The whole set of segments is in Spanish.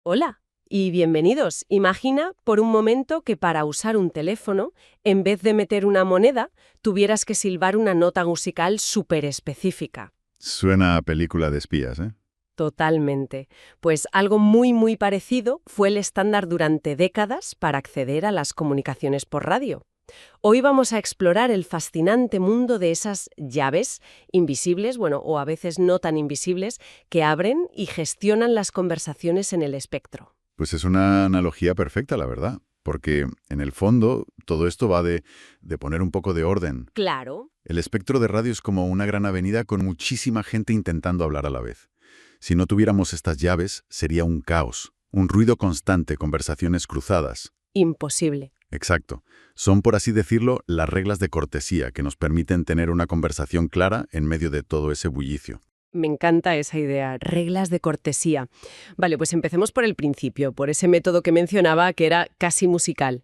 Hola y bienvenidos. Imagina por un momento que para usar un teléfono, en vez de meter una moneda, tuvieras que silbar una nota musical súper específica. Suena a película de espías, ¿eh? Totalmente. Pues algo muy parecido fue el estándar durante décadas para acceder a las comunicaciones por radio. Hoy vamos a explorar el fascinante mundo de esas llaves invisibles, bueno, o a veces no tan invisibles, que abren y gestionan las conversaciones en el espectro. Pues es una analogía perfecta, la verdad, porque en el fondo todo esto va de poner un poco de orden. Claro. El espectro de radio es como una gran avenida con muchísima gente intentando hablar a la vez. Si no tuviéramos estas llaves, sería un caos, un ruido constante, conversaciones cruzadas. Imposible. Exacto. Son, por así decirlo, las reglas de cortesía que nos permiten tener una conversación clara en medio de todo ese bullicio. Me encanta esa idea, reglas de cortesía. Vale, pues empecemos por el principio, por ese método que mencionaba que era casi musical.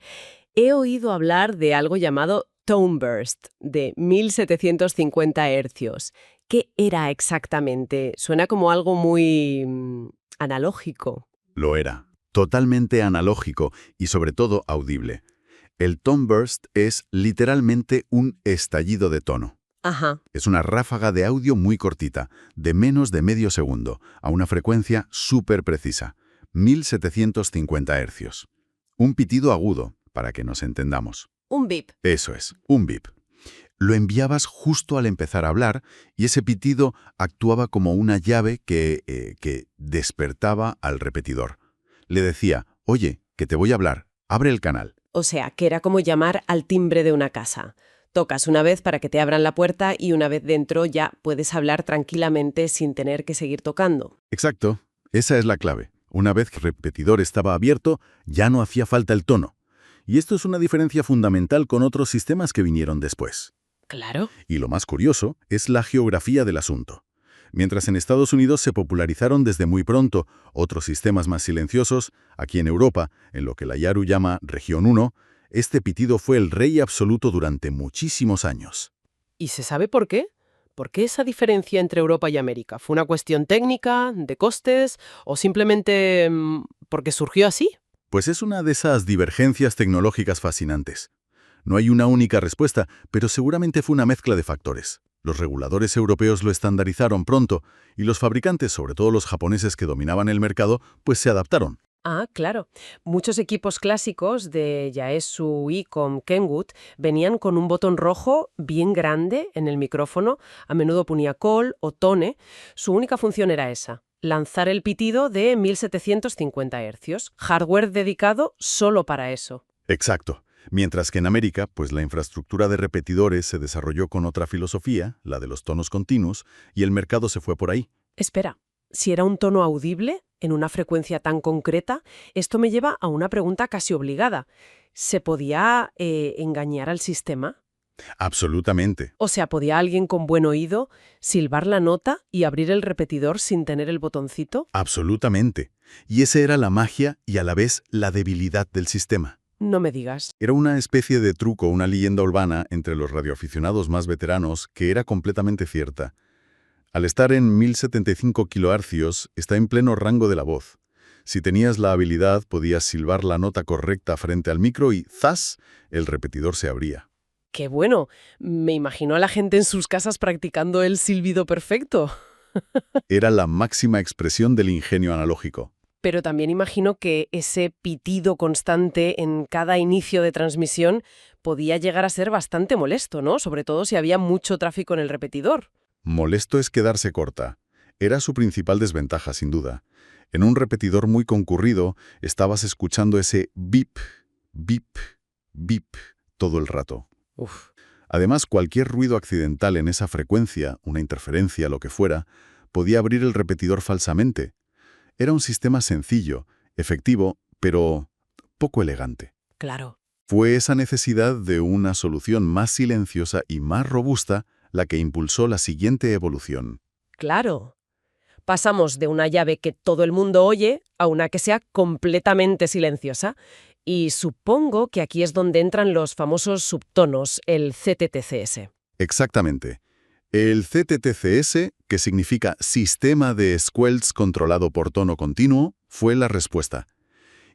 He oído hablar de algo llamado tone burst, de 1750 hercios. ¿Qué era exactamente? Suena como algo muy analógico. Lo era. Totalmente analógico y sobre todo audible. El tone burst es literalmente un estallido de tono. Ajá. Es una ráfaga de audio muy cortita, de menos de medio segundo, a una frecuencia súper precisa, 1750 hercios. Un pitido agudo, para que nos entendamos. Un bip. Eso es, un bip. Lo enviabas justo al empezar a hablar y ese pitido actuaba como una llave que despertaba al repetidor. Le decía, oye, que te voy a hablar, abre el canal. O sea, que era como llamar al timbre de una casa. Tocas una vez para que te abran la puerta y una vez dentro ya puedes hablar tranquilamente sin tener que seguir tocando. Exacto, esa es la clave. Una vez que el repetidor estaba abierto, ya no hacía falta el tono. Y esto es una diferencia fundamental con otros sistemas que vinieron después. Claro. Y lo más curioso es la geografía del asunto. Mientras en Estados Unidos se popularizaron desde muy pronto otros sistemas más silenciosos, aquí en Europa, en lo que la Yaru llama Región 1, este pitido fue el rey absoluto durante muchísimos años. ¿Y se sabe por qué? ¿Por qué esa diferencia entre Europa y América? ¿Fue una cuestión técnica, de costes o simplemente porque surgió así? Pues es una de esas divergencias tecnológicas fascinantes. No hay una única respuesta, pero seguramente fue una mezcla de factores. Los reguladores europeos lo estandarizaron pronto y los fabricantes, sobre todo los japoneses que dominaban el mercado, pues se adaptaron. Ah, claro. Muchos equipos clásicos de Yaesu, Icom, Kenwood venían con un botón rojo bien grande en el micrófono, a menudo ponía call o tone. Su única función era esa, lanzar el pitido de 1750 hercios, hardware dedicado solo para eso. Exacto. Mientras que en América, pues la infraestructura de repetidores se desarrolló con otra filosofía, la de los tonos continuos, y el mercado se fue por ahí. Espera, si era un tono audible, en una frecuencia tan concreta, esto me lleva a una pregunta casi obligada. ¿Se podía engañar al sistema? Absolutamente. O sea, ¿podía alguien con buen oído silbar la nota y abrir el repetidor sin tener el botoncito? Absolutamente. Y esa era la magia y a la vez la debilidad del sistema. No me digas. Era una especie de truco, una leyenda urbana entre los radioaficionados más veteranos que era completamente cierta. Al estar en 1075 kHz, está en pleno rango de la voz. Si tenías la habilidad, podías silbar la nota correcta frente al micro y ¡zas!, el repetidor se abría. ¡Qué bueno! Me imagino a la gente en sus casas practicando el silbido perfecto. Era la máxima expresión del ingenio analógico. Pero también imagino que ese pitido constante en cada inicio de transmisión podía llegar a ser bastante molesto, ¿no? Sobre todo si había mucho tráfico en el repetidor. Molesto es quedarse corta. Era su principal desventaja, sin duda. En un repetidor muy concurrido, estabas escuchando ese bip, bip, bip todo el rato. Uf. Además, cualquier ruido accidental en esa frecuencia, una interferencia, lo que fuera, podía abrir el repetidor falsamente. Era un sistema sencillo, efectivo, pero poco elegante. Claro. Fue esa necesidad de una solución más silenciosa y más robusta la que impulsó la siguiente evolución. Claro. Pasamos de una llave que todo el mundo oye a una que sea completamente silenciosa. Y supongo que aquí es donde entran los famosos subtonos, el CTTCS. Exactamente. El CTTCS, que significa Sistema de Squelch Controlado por Tono Continuo, fue la respuesta.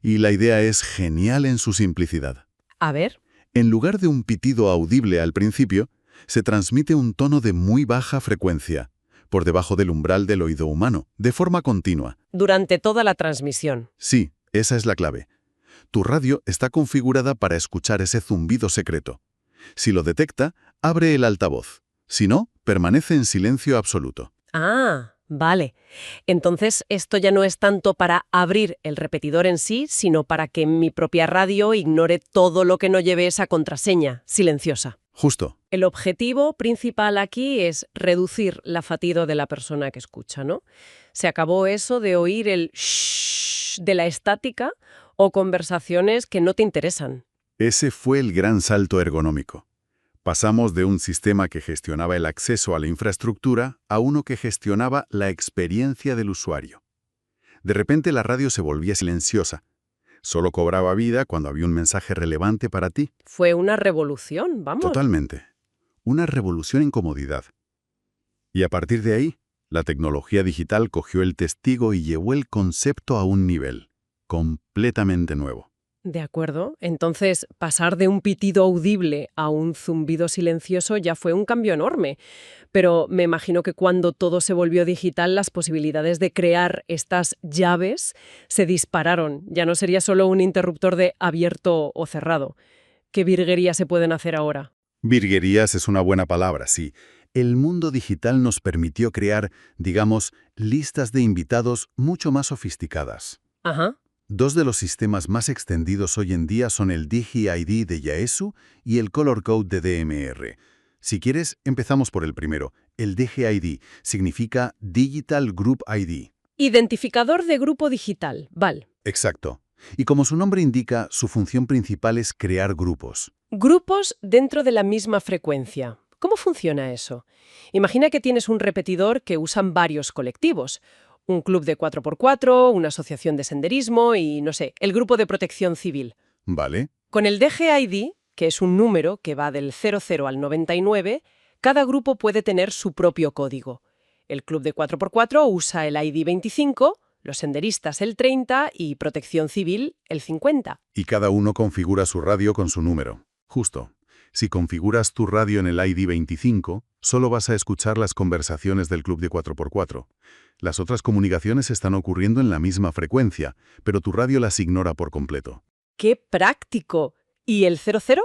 Y la idea es genial en su simplicidad. A ver. En lugar de un pitido audible al principio, se transmite un tono de muy baja frecuencia, por debajo del umbral del oído humano, de forma continua. Durante toda la transmisión. Sí, esa es la clave. Tu radio está configurada para escuchar ese zumbido secreto. Si lo detecta, abre el altavoz. Si no, permanece en silencio absoluto. Ah, vale. Entonces, esto ya no es tanto para abrir el repetidor en sí, sino para que mi propia radio ignore todo lo que no lleve esa contraseña silenciosa. Justo. El objetivo principal aquí es reducir la fatiga de la persona que escucha, ¿no? Se acabó eso de oír el shhh de la estática o conversaciones que no te interesan. Ese fue el gran salto ergonómico. Pasamos de un sistema que gestionaba el acceso a la infraestructura a uno que gestionaba la experiencia del usuario. De repente la radio se volvía silenciosa. Solo cobraba vida cuando había un mensaje relevante para ti. Fue una revolución, vamos. Totalmente. Una revolución en comodidad. Y a partir de ahí, la tecnología digital cogió el testigo y llevó el concepto a un nivel completamente nuevo. De acuerdo. Entonces, pasar de un pitido audible a un zumbido silencioso ya fue un cambio enorme. Pero me imagino que cuando todo se volvió digital, las posibilidades de crear estas llaves se dispararon. Ya no sería solo un interruptor de abierto o cerrado. ¿Qué virguerías se pueden hacer ahora? Virguerías es una buena palabra, sí. El mundo digital nos permitió crear, digamos, listas de invitados mucho más sofisticadas. Ajá. Dos de los sistemas más extendidos hoy en día son el Digi-ID de Yaesu y el Color Code de DMR. Si quieres, empezamos por el primero. El Digi-ID significa Digital Group ID. Identificador de grupo digital, vale. Exacto. Y como su nombre indica, su función principal es crear grupos. Grupos dentro de la misma frecuencia. ¿Cómo funciona eso? Imagina que tienes un repetidor que usan varios colectivos. Un club de 4x4, una asociación de senderismo y, no sé, el grupo de protección civil. ¿Vale? Con el DGID, que es un número que va del 00 al 99, cada grupo puede tener su propio código. El club de 4x4 usa el ID 25, los senderistas el 30 y protección civil el 50. Y cada uno configura su radio con su número. Justo. Si configuras tu radio en el ID 25, solo vas a escuchar las conversaciones del club de 4x4. Las otras comunicaciones están ocurriendo en la misma frecuencia, pero tu radio las ignora por completo. ¡Qué práctico! ¿Y el 00?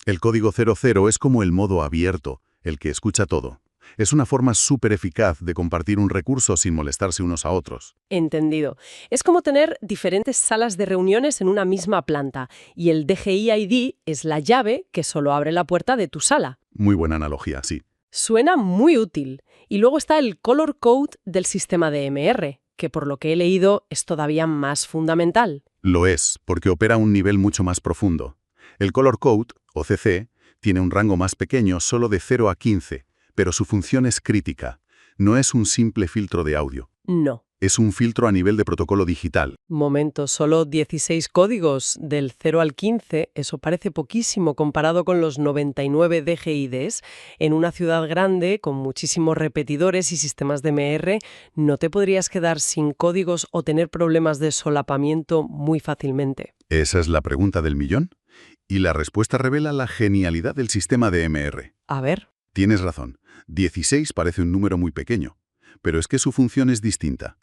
El código 00 es como el modo abierto, el que escucha todo. Es una forma súper eficaz de compartir un recurso sin molestarse unos a otros. Entendido. Es como tener diferentes salas de reuniones en una misma planta, y el DGI-ID es la llave que solo abre la puerta de tu sala. Muy buena analogía, sí. Suena muy útil. Y luego está el Color Code del sistema DMR, que por lo que he leído es todavía más fundamental. Lo es, porque opera a un nivel mucho más profundo. El Color Code, o CC, tiene un rango más pequeño solo de 0 a 15, pero su función es crítica. No es un simple filtro de audio. No. Es un filtro a nivel de protocolo digital. Momento, solo 16 códigos del 0 al 15, eso parece poquísimo comparado con los 99 DGIDs. En una ciudad grande, con muchísimos repetidores y sistemas DMR, no te podrías quedar sin códigos o tener problemas de solapamiento muy fácilmente. ¿Esa es la pregunta del millón? Y la respuesta revela la genialidad del sistema DMR. A ver. Tienes razón. 16 parece un número muy pequeño, pero es que su función es distinta.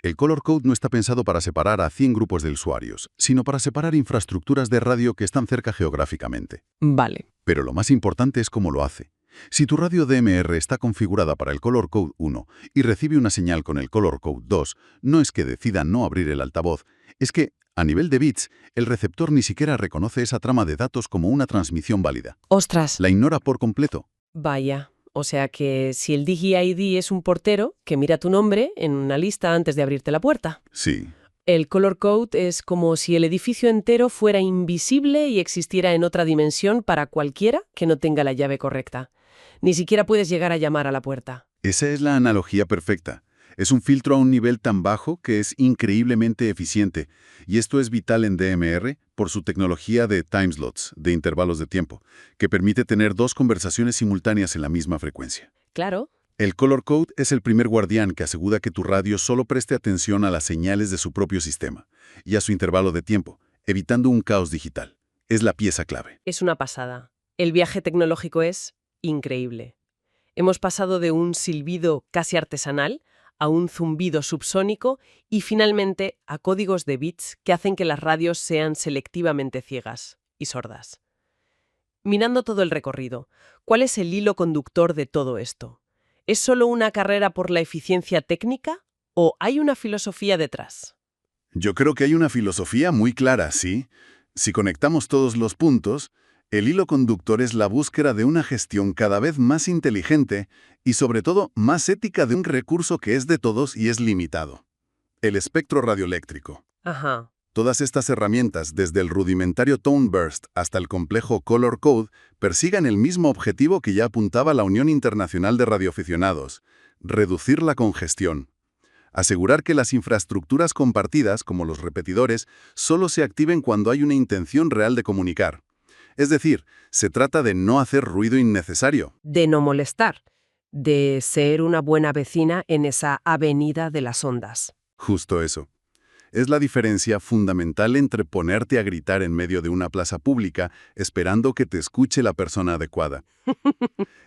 El Color Code no está pensado para separar a 100 grupos de usuarios, sino para separar infraestructuras de radio que están cerca geográficamente. Vale. Pero lo más importante es cómo lo hace. Si tu radio DMR está configurada para el Color Code 1 y recibe una señal con el Color Code 2, no es que decida no abrir el altavoz, es que, a nivel de bits, el receptor ni siquiera reconoce esa trama de datos como una transmisión válida. ¡Ostras! La ignora por completo. Vaya. O sea que si el Digi-ID es un portero que mira tu nombre en una lista antes de abrirte la puerta. Sí. El Color Code es como si el edificio entero fuera invisible y existiera en otra dimensión para cualquiera que no tenga la llave correcta. Ni siquiera puedes llegar a llamar a la puerta. Esa es la analogía perfecta. Es un filtro a un nivel tan bajo que es increíblemente eficiente. Y esto es vital en DMR por su tecnología de time slots, de intervalos de tiempo, que permite tener dos conversaciones simultáneas en la misma frecuencia. Claro. El color code es el primer guardián que asegura que tu radio solo preste atención a las señales de su propio sistema y a su intervalo de tiempo, evitando un caos digital. Es la pieza clave. Es una pasada. El viaje tecnológico es increíble. Hemos pasado de un silbido casi artesanal a un zumbido subsónico y finalmente a códigos de bits que hacen que las radios sean selectivamente ciegas y sordas. Mirando todo el recorrido, ¿cuál es el hilo conductor de todo esto? ¿Es solo una carrera por la eficiencia técnica o hay una filosofía detrás? Yo creo que hay una filosofía muy clara, ¿sí? Si conectamos todos los puntos, el hilo conductor es la búsqueda de una gestión cada vez más inteligente y sobre todo más ética de un recurso que es de todos y es limitado. El espectro radioeléctrico. Ajá. Todas estas herramientas, desde el rudimentario Tone Burst hasta el complejo Color Code, persigan el mismo objetivo que ya apuntaba la Unión Internacional de Radioaficionados: reducir la congestión. Asegurar que las infraestructuras compartidas, como los repetidores, solo se activen cuando hay una intención real de comunicar. Es decir, se trata de no hacer ruido innecesario. De no molestar, de ser una buena vecina en esa avenida de las ondas. Justo eso. Es la diferencia fundamental entre ponerte a gritar en medio de una plaza pública esperando que te escuche la persona adecuada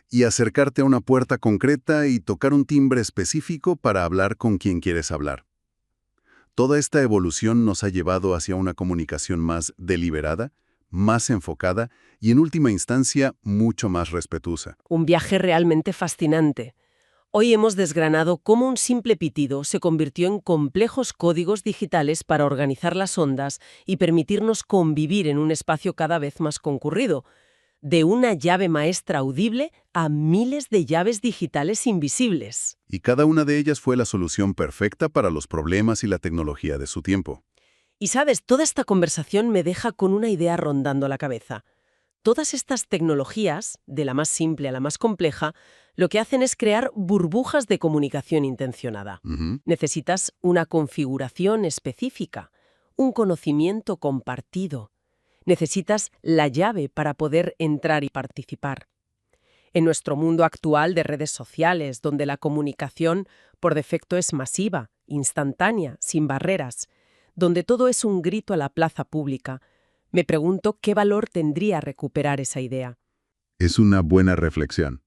y acercarte a una puerta concreta y tocar un timbre específico para hablar con quien quieres hablar. Toda esta evolución nos ha llevado hacia una comunicación más deliberada, más enfocada y, en última instancia, mucho más respetuosa. Un viaje realmente fascinante. Hoy hemos desgranado cómo un simple pitido se convirtió en complejos códigos digitales para organizar las ondas y permitirnos convivir en un espacio cada vez más concurrido. De una llave maestra audible a miles de llaves digitales invisibles. Y cada una de ellas fue la solución perfecta para los problemas y la tecnología de su tiempo. Y sabes, toda esta conversación me deja con una idea rondando la cabeza. Todas estas tecnologías, de la más simple a la más compleja, lo que hacen es crear burbujas de comunicación intencionada. Ujú. Necesitas una configuración específica, un conocimiento compartido. Necesitas la llave para poder entrar y participar. En nuestro mundo actual de redes sociales, donde la comunicación por defecto es masiva, instantánea, sin barreras, donde todo es un grito a la plaza pública, me pregunto qué valor tendría recuperar esa idea. Es una buena reflexión.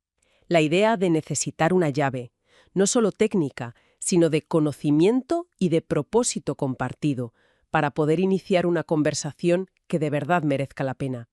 La idea de necesitar una llave, no solo técnica, sino de conocimiento y de propósito compartido, para poder iniciar una conversación que de verdad merezca la pena.